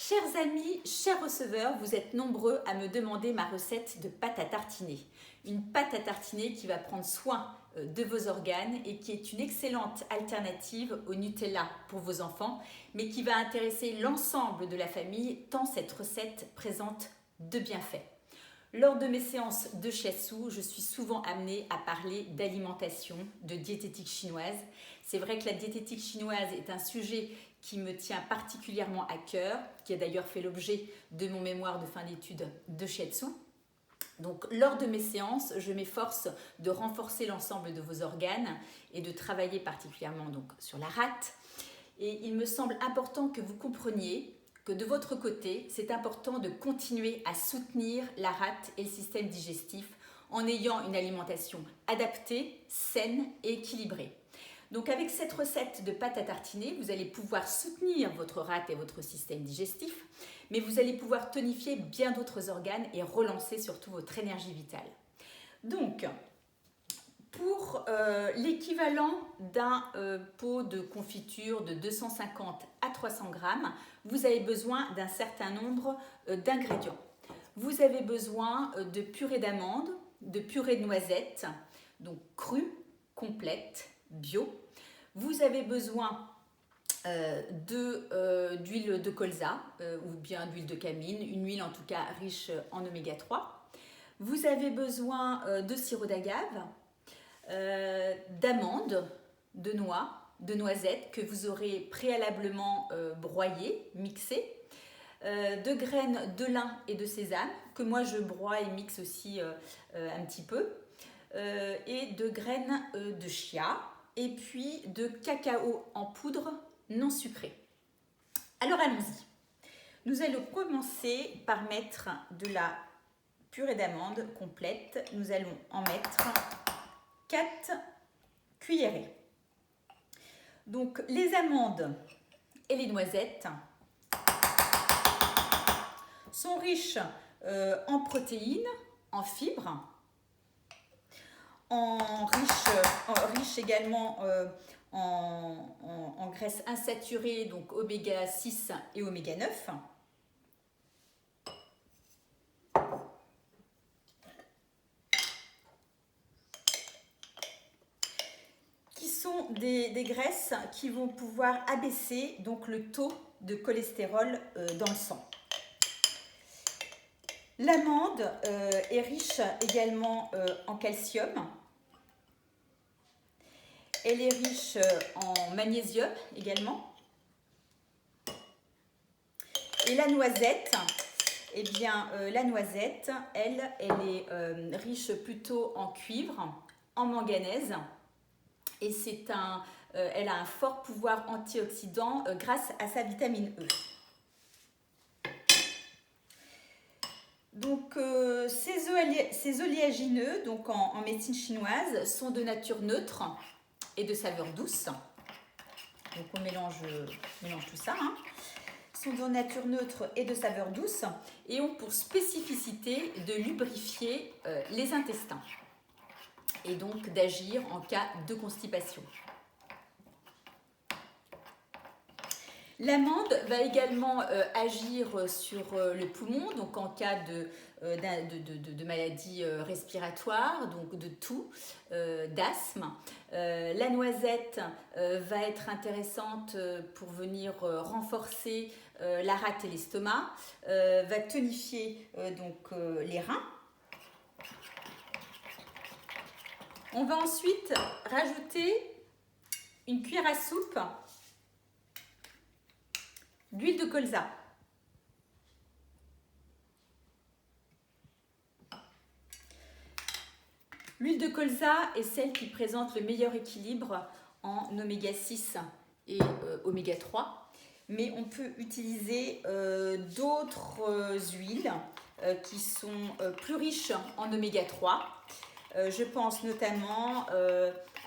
Chers amis, chers receveurs, vous êtes nombreux à me demander ma recette de pâte à tartiner. Une pâte à tartiner qui va prendre soin de vos organes et qui est une excellente alternative au Nutella pour vos enfants, mais qui va intéresser l'ensemble de la famille tant cette recette présente de bienfaits. Lors de mes séances de shiatsu, je suis souvent amenée à parler d'alimentation, de diététique chinoise. C'est vrai que la diététique chinoise est un sujet qui me tient particulièrement à cœur, qui a d'ailleurs fait l'objet de mon mémoire de fin d'études de shiatsu. Donc, lors de mes séances, je m'efforce de renforcer l'ensemble de vos organes et de travailler particulièrement donc, sur la rate. Et il me semble important que vous compreniez que de votre côté, c'est important de continuer à soutenir la rate et le système digestif en ayant une alimentation adaptée, saine et équilibrée. Donc avec cette recette de pâte à tartiner, vous allez pouvoir soutenir votre rate et votre système digestif, mais vous allez pouvoir tonifier bien d'autres organes et relancer surtout votre énergie vitale. Donc, pour l'équivalent d'un pot de confiture de 250 à 300 grammes, vous avez besoin d'un certain nombre d'ingrédients. Vous avez besoin de purée d'amandes, de purée de noisettes, donc crue, complète, bio. Vous avez besoin d'huile de colza ou bien d'huile de camine, une huile en tout cas riche en oméga 3. Vous avez besoin de sirop d'agave, d'amandes, de noix, de noisettes que vous aurez préalablement broyées, mixées, de graines de lin et de sésame que moi je broie et mixe aussi un petit peu, et de graines de chia et puis de cacao en poudre non sucré. Alors allons-y. Nous allons commencer par mettre de la purée d'amande complète. Nous allons en mettre 4 cuillerées. Donc les amandes et les noisettes sont riches en protéines, en fibres, riches également en graisses insaturées, donc oméga 6 et oméga 9. Qui sont des graisses qui vont pouvoir abaisser donc, le taux de cholestérol dans le sang. L'amande est riche également en calcium. Elle est riche en magnésium également. Et la noisette, eh bien, la noisette, elle est riche plutôt en cuivre, en manganèse. Et elle a un fort pouvoir antioxydant grâce à sa vitamine E. Donc, ces oléagineux donc en médecine chinoise sont de nature neutre et de saveur douce. Donc on mélange tout ça. Sont de nature neutre et de saveur douce et ont pour spécificité de lubrifier les intestins et donc d'agir en cas de constipation. L'amande va également agir sur le poumon, donc en cas de maladie respiratoire, donc de toux, d'asthme. La noisette va être intéressante pour venir renforcer la rate et l'estomac, va tonifier les reins. On va ensuite rajouter une cuillère à soupe d'huile de colza. L'huile de colza est celle qui présente le meilleur équilibre en oméga 6 et oméga 3, mais on peut utiliser d'autres huiles qui sont plus riches en oméga 3. Je pense notamment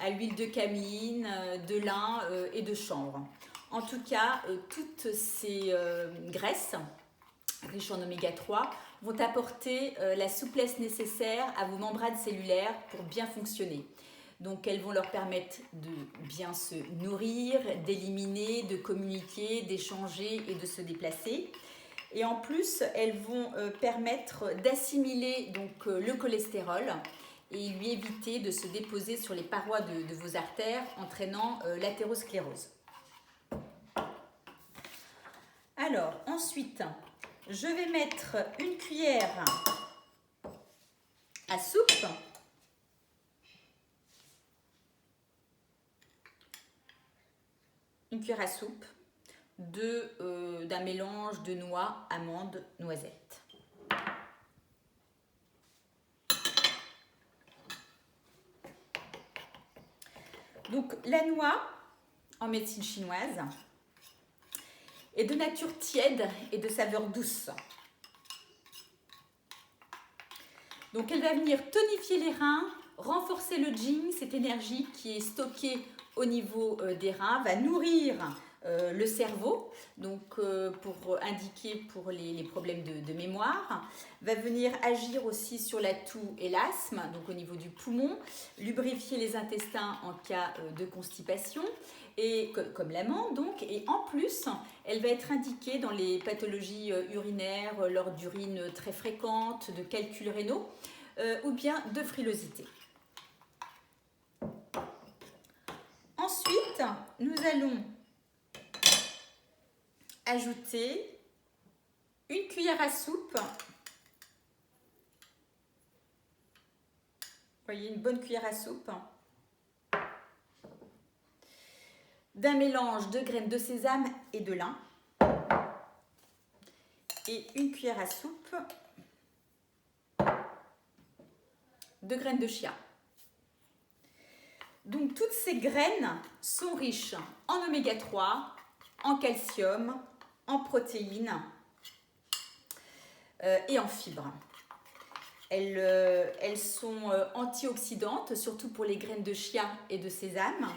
à l'huile de camine, de lin et de chanvre. En tout cas, toutes ces graisses riches en oméga 3 vont apporter la souplesse nécessaire à vos membranes cellulaires pour bien fonctionner. Donc, elles vont leur permettre de bien se nourrir, d'éliminer, de communiquer, d'échanger et de se déplacer. Et en plus, elles vont permettre d'assimiler donc le cholestérol et lui éviter de se déposer sur les parois de vos artères, entraînant l'athérosclérose. Alors, ensuite, je vais mettre une cuillère à soupe d'un mélange de noix, amandes, noisettes. Donc la noix, en médecine chinoise, est de nature tiède et de saveur douce. Donc elle va venir tonifier les reins, renforcer le jing, cette énergie qui est stockée au niveau des reins, va nourrir le cerveau, donc pour indiquer pour les problèmes de mémoire, va venir agir aussi sur la toux et l'asthme, donc au niveau du poumon, lubrifier les intestins en cas de constipation, et comme l'amande donc, et en plus, elle va être indiquée dans les pathologies urinaires, lors d'urines très fréquentes, de calculs rénaux, ou bien de frilosité. Ensuite, nous allons ajouter une cuillère à soupe, vous voyez, une bonne cuillère à soupe, d'un mélange de graines de sésame et de lin, et une cuillère à soupe de graines de chia. Donc toutes ces graines sont riches en oméga 3, en calcium, en protéines et en fibres. Elles sont antioxydantes, surtout pour les graines de chia et de sésame.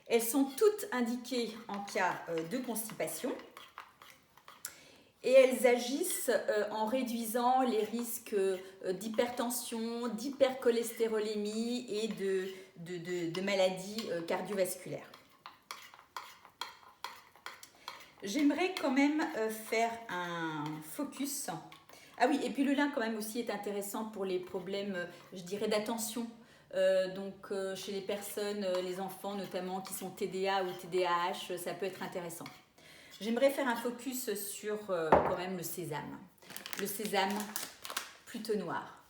Elles sont toutes indiquées en cas de constipation. Et elles agissent en réduisant les risques d'hypertension, d'hypercholestérolémie et de maladies cardiovasculaires. J'aimerais quand même faire un focus. Ah oui, et puis le lin quand même aussi est intéressant pour les problèmes, je dirais, d'attention. Chez les personnes, les enfants notamment qui sont TDA ou TDAH, ça peut être intéressant. J'aimerais faire un focus sur quand même le sésame. Le sésame plutôt noir.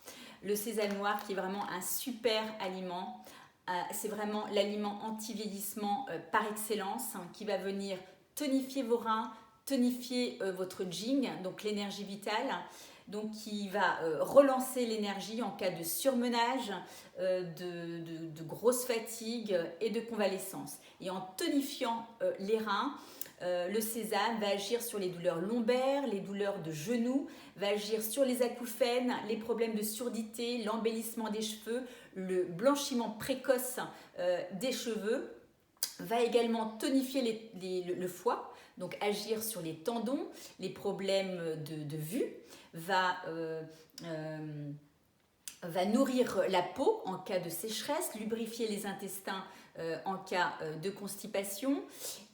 Le sésame noir qui est vraiment un super aliment. C'est vraiment l'aliment anti-vieillissement par excellence, qui va venir tonifier vos reins, tonifier votre jing, donc l'énergie vitale, donc qui va relancer l'énergie en cas de surmenage, de grosse fatigue et de convalescence. Et en tonifiant les reins, le sésame va agir sur les douleurs lombaires, les douleurs de genoux, va agir sur les acouphènes, les problèmes de surdité, l'embellissement des cheveux, le blanchiment précoce des cheveux, va également tonifier le foie, donc agir sur les tendons, les problèmes de vue, va nourrir la peau en cas de sécheresse, lubrifier les intestins en cas de constipation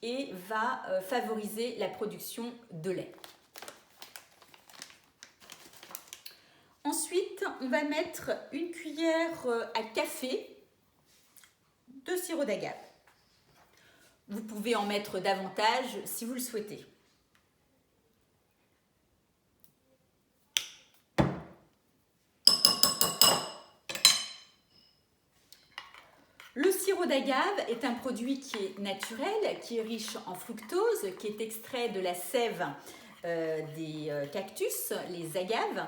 et va favoriser la production de lait. Ensuite, on va mettre une cuillère à café de sirop d'agave. Vous pouvez en mettre davantage si vous le souhaitez. Le sirop d'agave est un produit qui est naturel, qui est riche en fructose, qui est extrait de la sève des cactus, les agaves,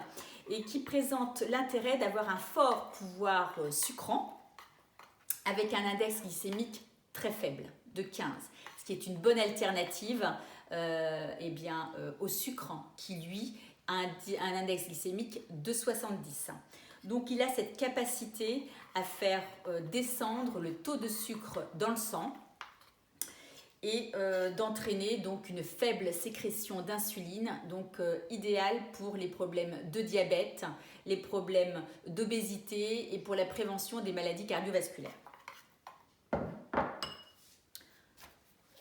et qui présente l'intérêt d'avoir un fort pouvoir sucrant avec un index glycémique très faible, de 15, ce qui est une bonne alternative au sucre qui, lui, a un index glycémique de 70. Donc, il a cette capacité à faire descendre le taux de sucre dans le sang et d'entraîner donc une faible sécrétion d'insuline, donc idéal pour les problèmes de diabète, les problèmes d'obésité et pour la prévention des maladies cardiovasculaires.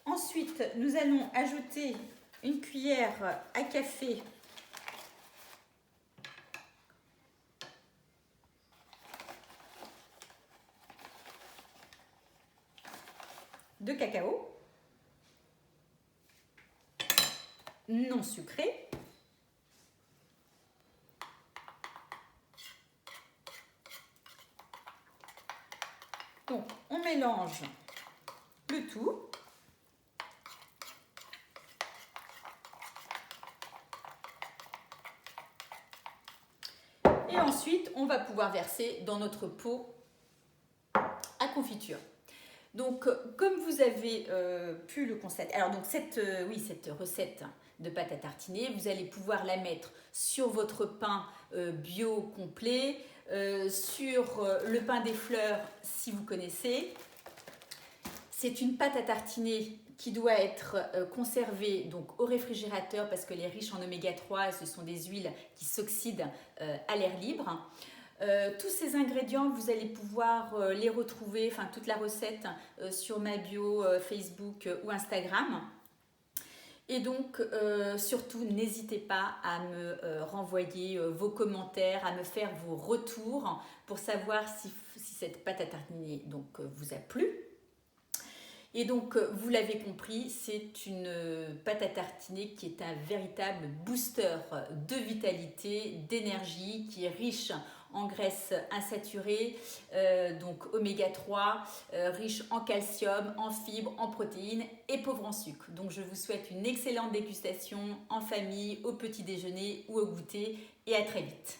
Ensuite, nous allons ajouter une cuillère à café de cacao non sucré. Donc, on mélange le tout. Et ensuite, on va pouvoir verser dans notre pot à confiture. Donc, comme vous avez pu le constater, alors donc cette recette de pâte à tartiner, vous allez pouvoir la mettre sur votre pain bio complet, sur le pain des fleurs si vous connaissez. C'est une pâte à tartiner qui doit être conservée donc, au réfrigérateur parce qu'elle est riche en oméga 3, ce sont des huiles qui s'oxydent à l'air libre. Tous ces ingrédients, vous allez pouvoir les retrouver, enfin toute la recette sur ma bio Facebook ou Instagram. Et donc, surtout, n'hésitez pas à me renvoyer vos commentaires, à me faire vos retours pour savoir si cette pâte à tartiner donc, vous a plu. Et donc, vous l'avez compris, c'est une pâte à tartiner qui est un véritable booster de vitalité, d'énergie, qui est riche en graisses insaturées, donc oméga 3, riche en calcium, en fibres, en protéines et pauvre en sucre. Donc, je vous souhaite une excellente dégustation en famille, au petit déjeuner ou au goûter et à très vite.